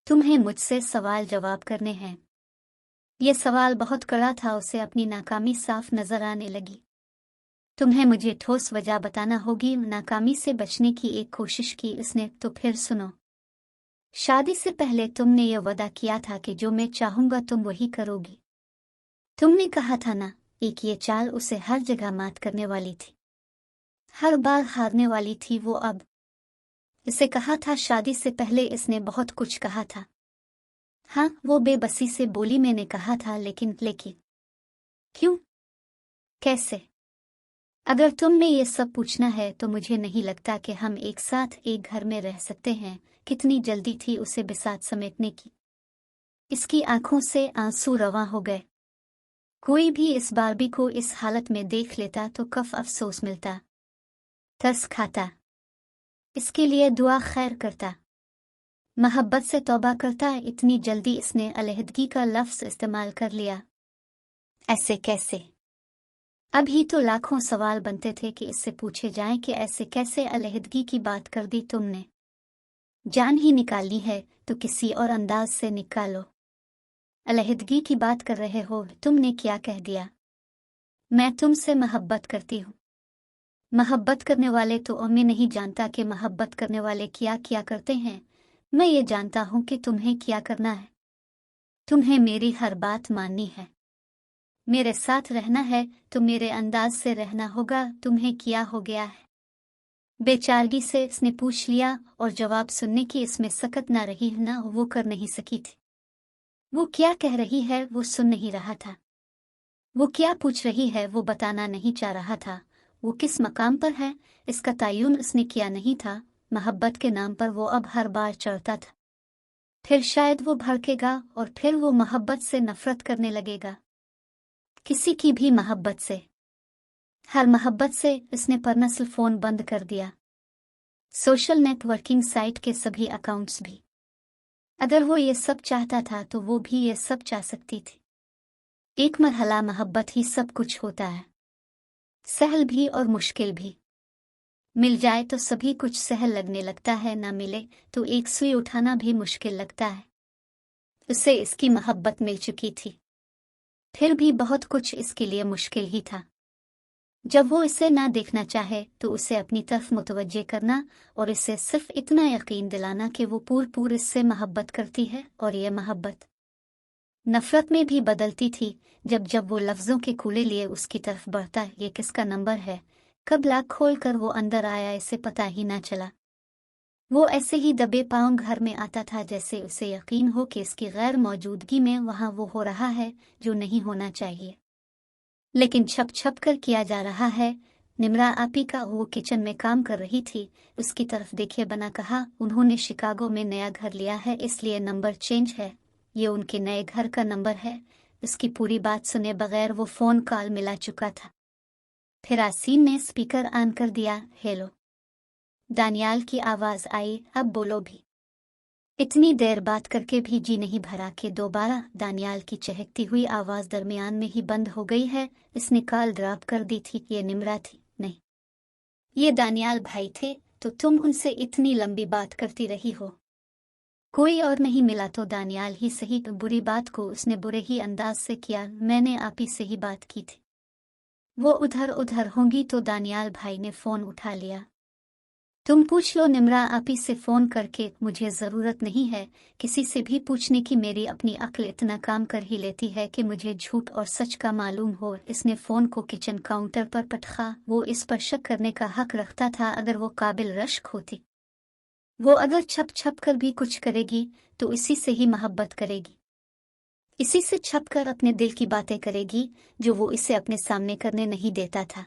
तुम्हें मुझसे सवाल जवाब करने हैं। ये सवाल बहुत कड़ा था, उसे अपनी नाकामी साफ नजर आने लगी। तुम्हें मुझे ठोस वजह बताना होगी। नाकामी से बचने की एक कोशिश की उसने। तो फिर सुनो। शादी से पहले तुमने ये वादा किया था कि जो मैं चाहूंगा तुम वही करोगी। तुमने कहा था ना, एक ये चाल उसे हर जगह मात करने वाली थी, हर बार हारने वाली थी वो। अब इसे कहा था शादी से पहले इसने बहुत कुछ कहा था। हाँ, वो बेबसी से बोली, मैंने कहा था लेकिन क्यों, कैसे? अगर तुमने ये सब पूछना है तो मुझे नहीं लगता कि हम एक साथ एक घर में रह सकते हैं। कितनी जल्दी थी उसे बिसात समेटने की। इसकी आंखों से आंसू रवां हो गए। कोई भी इस बारबी को इस हालत में देख लेता तो कफ अफसोस मिलता, तरस खाता, इसके लिए दुआ खैर करता, मोहब्बत से तौबा करता। इतनी जल्दी इसने अलहदगी का लफ्ज़ इस्तेमाल कर लिया। ऐसे कैसे? अभी तो लाखों सवाल बनते थे कि इससे पूछे जाएं कि ऐसे कैसे अलहदगी की बात कर दी तुमने। जान ही निकालनी है तो किसी और अंदाज से निकालो। अलहदगी की बात कर रहे हो, तुमने क्या कह दिया? मैं तुमसे मोहब्बत करती हूँ। मोहब्बत करने वाले तो मैं नहीं जानता कि मोहब्बत करने वाले क्या क्या करते हैं। मैं ये जानता हूँ कि तुम्हें क्या करना है। तुम्हें मेरी हर बात माननी है, मेरे साथ रहना है तो मेरे अंदाज से रहना होगा। तुम्हें क्या हो गया है? बेचारगी से इसने पूछ लिया और जवाब सुनने की इसमें सकत ना रही ना वो कर नहीं सकी थी। वो क्या कह रही है वो सुन नहीं रहा था। वो क्या पूछ रही है वो बताना नहीं चाह रहा था। वो किस मकाम पर है इसका तयन उसने किया नहीं था। मोहब्बत के नाम पर वो अब हर बार चढ़ता था। फिर शायद वो भड़केगा और फिर वो मोहब्बत से नफरत करने लगेगा, किसी की भी मोहब्बत से, हर मोहब्बत से। इसने परनस्ल फोन बंद कर दिया, सोशल नेटवर्किंग साइट के सभी अकाउंट्स भी। अगर वो ये सब चाहता था तो वो भी ये सब चाह सकती थी। एक मरहला मोहब्बत ही सब कुछ होता है, सहल भी और मुश्किल भी। मिल जाए तो सभी कुछ सहल लगने लगता है, ना मिले तो एक सुई उठाना भी मुश्किल लगता है। उसे इसकी मोहब्बत मिल चुकी थी, फिर भी बहुत कुछ इसके लिए मुश्किल ही था। जब वो इसे ना देखना चाहे तो उसे अपनी तरफ मुतवज्जे करना और इसे सिर्फ इतना यकीन दिलाना कि वो पूर इससे मोहब्बत करती है। और ये मोहब्बत नफरत में भी बदलती थी जब जब वो लफ्ज़ों के कूले लिए उसकी तरफ बढ़ता। ये किसका नंबर है, कब लाख खोल कर वो अंदर आया इसे पता ही ना चला। वो ऐसे ही दबे पांव घर में आता था जैसे उसे यकीन हो कि इसकी गैर मौजूदगी में वहाँ वो हो रहा है जो नहीं होना चाहिए, लेकिन छप छप कर किया जा रहा है। निम्रा आपी का वो किचन में काम कर रही थी, उसकी तरफ देखे बना कहा, उन्होंने शिकागो में नया घर लिया है इसलिए नंबर चेंज है। ये उनके नए घर का नंबर है। उसकी पूरी बात सुने बगैर वो फ़ोन कॉल मिला चुका था। फिर आसीन ने स्पीकर ऑन कर दिया। हेलो, दानियाल की आवाज़ आई, अब बोलो भी। इतनी देर बात करके भी जी नहीं भरा कि दोबारा दानियाल की चहकती हुई आवाज़ दरमियान में ही बंद हो गई है। इसने कॉल ड्रॉप कर दी थी। ये निम्रा थी? नहीं, ये दानियाल भाई थे। तो तुम उनसे इतनी लंबी बात करती रही हो, कोई और नहीं मिला तो दानियाल ही सही। बुरी बात को उसने बुरे ही अंदाज से किया। मैंने आप ही से ही बात की थी। वो उधर उधर होंगी तो दानियाल भाई ने फ़ोन उठा लिया। तुम पूछ लो निम्रा आपी से फ़ोन करके, मुझे ज़रूरत नहीं है किसी से भी पूछने की। मेरी अपनी अक्ल इतना काम कर ही लेती है कि मुझे झूठ और सच का मालूम हो। इसने फ़ोन को किचन काउंटर पर पटखा। वो इस पर शक करने का हक रखता था अगर वो काबिल रश्क होती। वो अगर छप छप कर भी कुछ करेगी तो इसी से ही मोहब्बत करेगी, इसी से छप कर अपने दिल की बातें करेगी जो वो इसे अपने सामने करने नहीं देता था।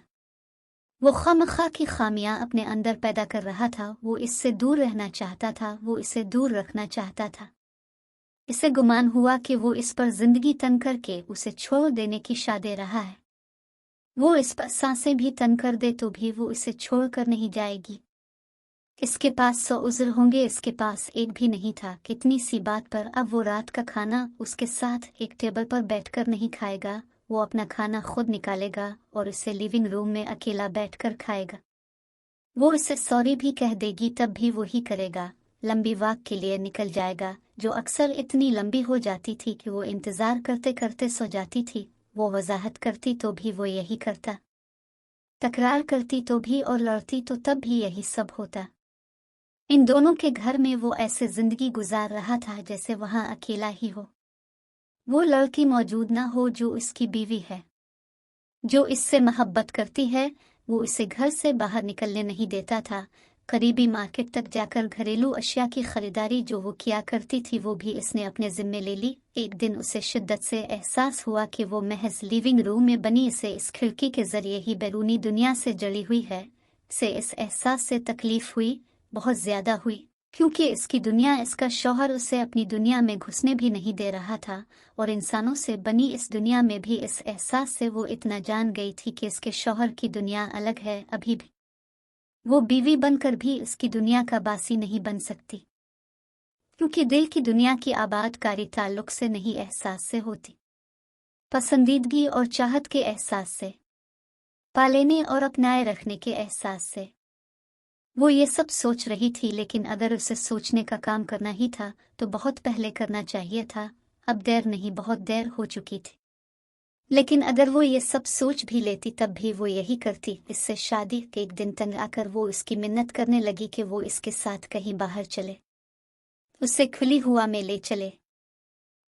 वो खामखा की खामियां अपने अंदर पैदा कर रहा था। वो इससे दूर रहना चाहता था, वो इसे दूर रखना चाहता था। इसे गुमान हुआ कि वो इस पर जिंदगी तन करके उसे छोड़ देने की शाह दे रहा है। वो इस पर सांसें भी तन कर दे तो भी वो इसे छोड़ कर नहीं जाएगी। इसके पास 100 उज़्र होंगे, इसके पास एक भी नहीं था। कितनी सी बात पर अब वो रात का खाना उसके साथ एक टेबल पर बैठकर नहीं खाएगा। वो अपना खाना खुद निकालेगा और इसे लिविंग रूम में अकेला बैठकर खाएगा। वो इसे सॉरी भी कह देगी तब भी वो ही करेगा। लंबी वॉक के लिए निकल जाएगा, जो अक्सर इतनी लंबी हो जाती थी कि वो इंतज़ार करते करते सो जाती थी। वो वजाहत करती तो भी वो यही करता, तकरार करती तो भी और लड़ती तो तब भी यही सब होता। इन दोनों के घर में वो ऐसे जिंदगी गुजार रहा था जैसे वहां अकेला ही हो। वो लड़की मौजूद ना हो जो इसकी बीवी है, जो इससे मोहब्बत करती है। वो इसे घर से बाहर निकलने नहीं देता था। करीबी मार्केट तक जाकर घरेलू अशिया की खरीदारी जो वो किया करती थी वो भी इसने अपने जिम्मे ले ली। एक दिन उसे शिद्दत से एहसास हुआ कि वो महज लिविंग रूम में बनी इसे इस खिड़की के जरिए ही बैरूनी दुनिया से जड़ी हुई है। से इस एहसास से तकलीफ हुई, बहुत ज्यादा हुई, क्योंकि इसकी दुनिया, इसका शौहर उसे अपनी दुनिया में घुसने भी नहीं दे रहा था। और इंसानों से बनी इस दुनिया में भी इस एहसास से वो इतना जान गई थी कि इसके शौहर की दुनिया अलग है। अभी भी वो बीवी बनकर भी इसकी दुनिया का बासी नहीं बन सकती, क्योंकि दिल की दुनिया की आबादकारी ताल्लुक से नहीं, एहसास से होती, पसंदीदगी और चाहत के एहसास से, पालेने और अपनाए रखने के एहसास से। वो ये सब सोच रही थी, लेकिन अगर उसे सोचने का काम करना ही था तो बहुत पहले करना चाहिए था। अब देर नहीं, बहुत देर हो चुकी थी। लेकिन अगर वो ये सब सोच भी लेती तब भी वो यही करती। इससे शादी के एक दिन तंग आकर वो इसकी मिन्नत करने लगी कि वो इसके साथ कहीं बाहर चले, उसे खुली हुआ में ले चले,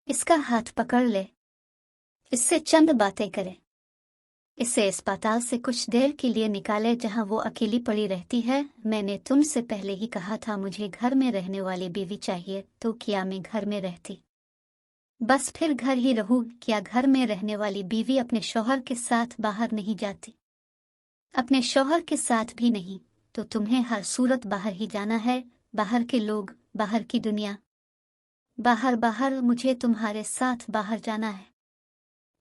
इसका हाथ पकड़ ले, इससे चंद बातें करे, इसे अस्पताल से कुछ देर के लिए निकाले जहां वो अकेली पड़ी रहती है। मैंने तुमसे पहले ही कहा था मुझे घर में रहने वाली बीवी चाहिए, तो क्या मैं घर में रहती? बस फिर घर ही रहूं। क्या घर में रहने वाली बीवी अपने शौहर के साथ बाहर नहीं जाती? अपने शौहर के साथ भी नहीं, तो तुम्हें हर सूरत बाहर ही जाना है। बाहर के लोग, बाहर की दुनिया, बाहर बाहर, मुझे तुम्हारे साथ बाहर जाना है।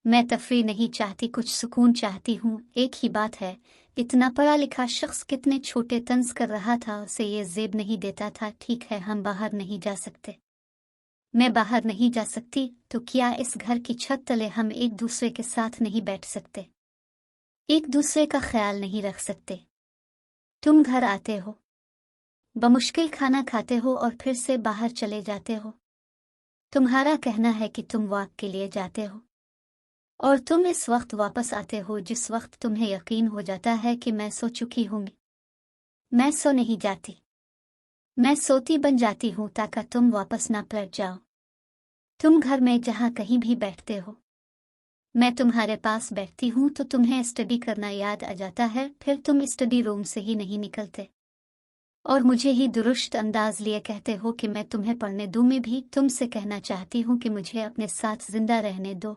मैं तफरी नहीं चाहती, कुछ सुकून चाहती हूँ। एक ही बात है, इतना पढ़ा लिखा शख्स कितने छोटे तंज कर रहा था, उसे ये जेब नहीं देता था। ठीक है, हम बाहर नहीं जा सकते, मैं बाहर नहीं जा सकती, तो क्या इस घर की छत तले हम एक दूसरे के साथ नहीं बैठ सकते, एक दूसरे का ख्याल नहीं रख सकते? तुम घर आते हो, बमुश्किल खाना खाते हो और फिर से बाहर चले जाते हो। तुम्हारा कहना है कि तुम वॉक के लिए जाते हो, और तुम इस वक्त वापस आते हो जिस वक्त तुम्हें यकीन हो जाता है कि मैं सो चुकी हूँगी। मैं सो नहीं जाती, मैं सोती बन जाती हूँ ताकि तुम वापस ना पलट जाओ। तुम घर में जहाँ कहीं भी बैठते हो, मैं तुम्हारे पास बैठती हूँ तो तुम्हें स्टडी करना याद आ जाता है, फिर तुम स्टडी रूम से ही नहीं निकलते और मुझे ही दुरुस्त अंदाज लिए कहते हो कि मैं तुम्हें पढ़ने दूँ। मैं भी तुमसे कहना चाहती हूँ कि मुझे अपने साथ जिंदा रहने दो,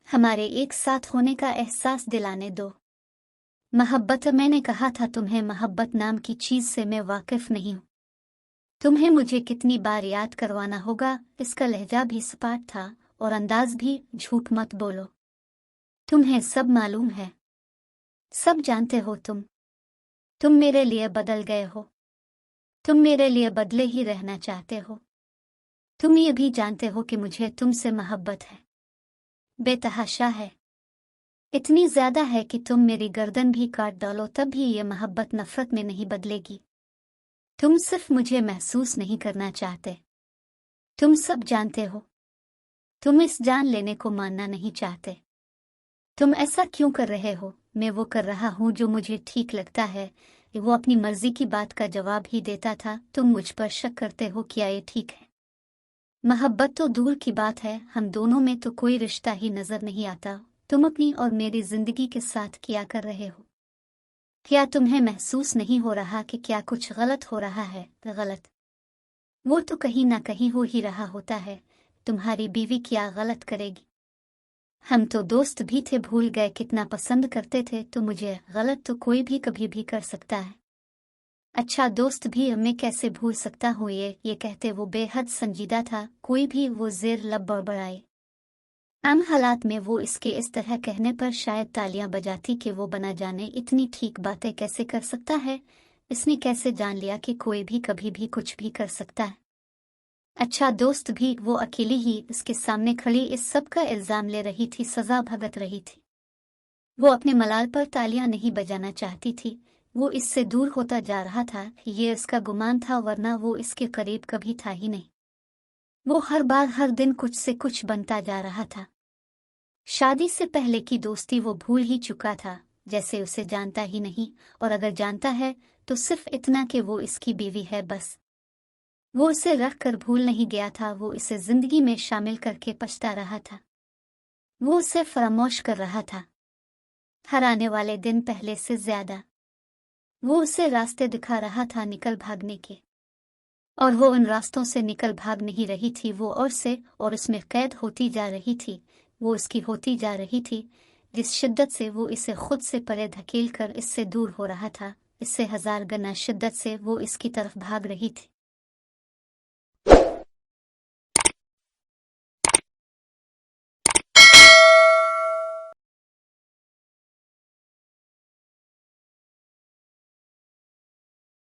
हमारे एक साथ होने का एहसास दिलाने दो। मोहब्बत, मैंने कहा था तुम्हें मोहब्बत नाम की चीज से मैं वाकिफ नहीं हूँ। तुम्हें मुझे कितनी बार याद करवाना होगा? इसका लहजा भी सपाट था और अंदाज भी। झूठ मत बोलो, तुम्हें सब मालूम है, सब जानते हो। तुम मेरे लिए बदल गए हो, तुम मेरे लिए बदले ही रहना चाहते हो। तुम ये भी जानते हो कि मुझे तुमसे मोहब्बत है, बेतहाशा है, इतनी ज्यादा है कि तुम मेरी गर्दन भी काट डालो तब भी ये मोहब्बत नफरत में नहीं बदलेगी। तुम सिर्फ मुझे महसूस नहीं करना चाहते, तुम सब जानते हो। तुम इस जान लेने को मानना नहीं चाहते। तुम ऐसा क्यों कर रहे हो? मैं वो कर रहा हूँ जो मुझे ठीक लगता है। वो अपनी मर्जी की बात का जवाब ही देता था। तुम मुझ पर शक करते हो, क्या ये ठीक है? मोहब्बत तो दूर की बात है, हम दोनों में तो कोई रिश्ता ही नजर नहीं आता। तुम अपनी और मेरी जिंदगी के साथ क्या कर रहे हो? क्या तुम्हें महसूस नहीं हो रहा कि क्या कुछ गलत हो रहा है? गलत वो तो कहीं ना कहीं हो ही रहा होता है। तुम्हारी बीवी क्या गलत करेगी? हम तो दोस्त भी थे, भूल गए कितना पसंद करते थे। तो मुझे गलत तो कोई भी कभी भी कर सकता है। अच्छा दोस्त भी मैं कैसे भूल सकता हूँ? ये कहते वो बेहद संजीदा था। कोई भी वो जेर लब बड़बड़ाए। आम हालात में वो इसके इस तरह कहने पर शायद तालियां बजाती कि वो बना जाने इतनी ठीक बातें कैसे कर सकता है। इसने कैसे जान लिया कि कोई भी कभी भी कुछ भी कर सकता है? अच्छा दोस्त भी वो अकेली ही इसके सामने खड़ी इस सब का इल्जाम ले रही थी, सजा भुगत रही थी। वो अपने मलाल पर तालियां नहीं बजाना चाहती थी, वो इससे दूर होता जा रहा था। ये इसका गुमान था, वरना वो इसके करीब कभी था ही नहीं। वो हर बार हर दिन कुछ से कुछ बनता जा रहा था। शादी से पहले की दोस्ती वो भूल ही चुका था, जैसे उसे जानता ही नहीं, और अगर जानता है तो सिर्फ इतना कि वो इसकी बीवी है, बस। वो उसे रख कर भूल नहीं गया था, वो इसे जिंदगी में शामिल करके पछता रहा था। वो उसे फरामोश कर रहा था, हर आने वाले दिन पहले से ज्यादा। वो उसे रास्ते दिखा रहा था निकल भागने के, और वो उन रास्तों से निकल भाग नहीं रही थी, वो और से और उसमें कैद होती जा रही थी। वो इसकी होती जा रही थी। जिस शिद्दत से वो इसे खुद से परे धकेल कर इससे दूर हो रहा था, इससे 1000 गुना शिद्दत से वो इसकी तरफ भाग रही थी।